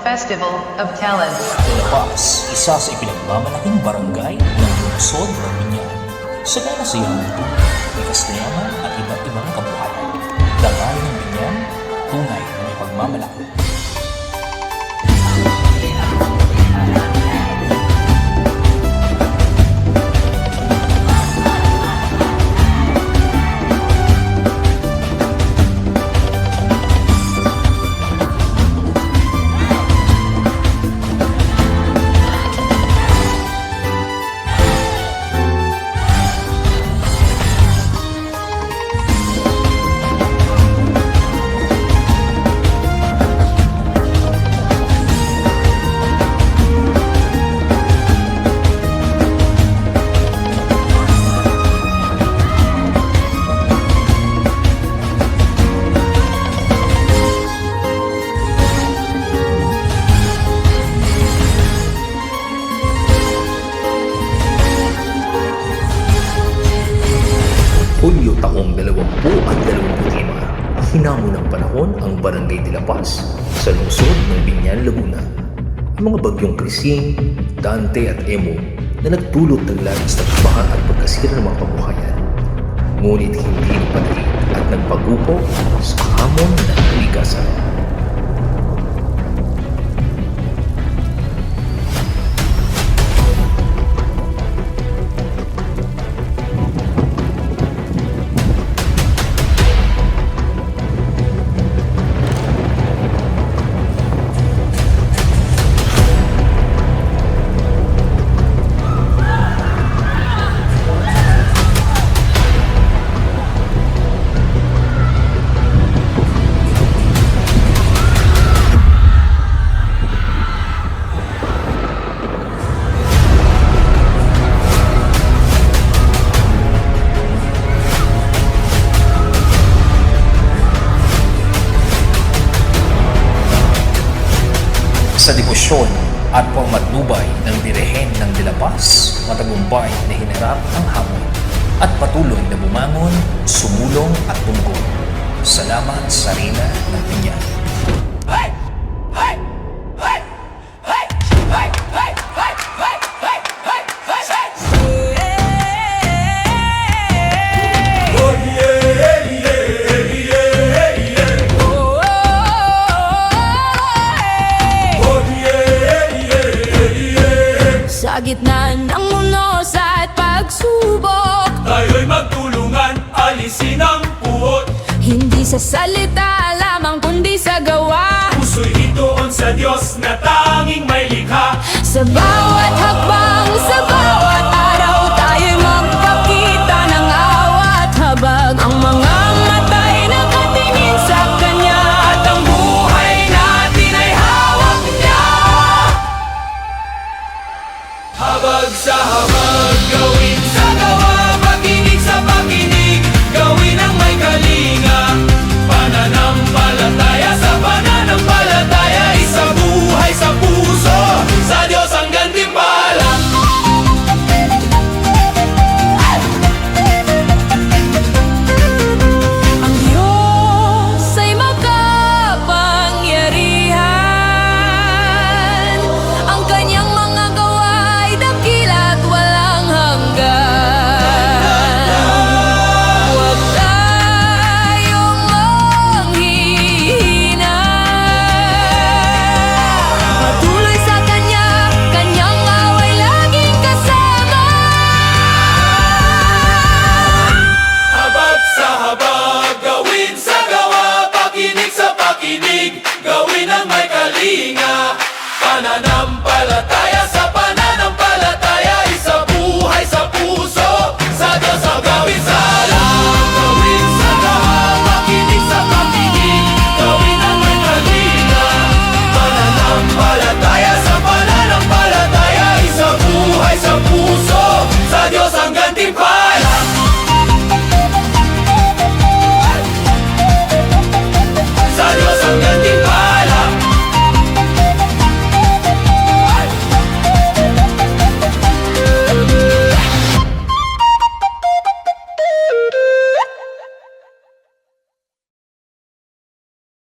Festival of Talents. Dalapas, isa sa ipinagmamalaking barangay ng lungsod ng Binyan. Sa kalasayang ito, may kasayaman at iba't ibang kabuhayan. Dangal ng Binyan, tunay na may pagmamalaki. Hulyo taong 2025, hinamon ng panahon ang Barangay de la Paz sa lungsod ng Binyan, Laguna. Ang mga bagyong Krising, Dante at Emo na nagdulot ng labis na baha at pagkasira ng mga kabuhayan. Ngunit hindi nagpadali at nagpagupo sa hamon ng kalikasan. Sa debosyon at pagmatnubay ng Birhen ng De La Paz, matagumpay na hinarap ang hamon at patuloy na bumangon, sumulong at tungkol. Salamat sa Rina ng Binyan. Sa gitna ng unos at pagsubok, tayo'y magtulungan, alisin ang puot. hindi sa salita lamang kundi sa gawa. Puso'y ituon sa Diyos na tanging may likha. Sa bawat hakbang, sa bawat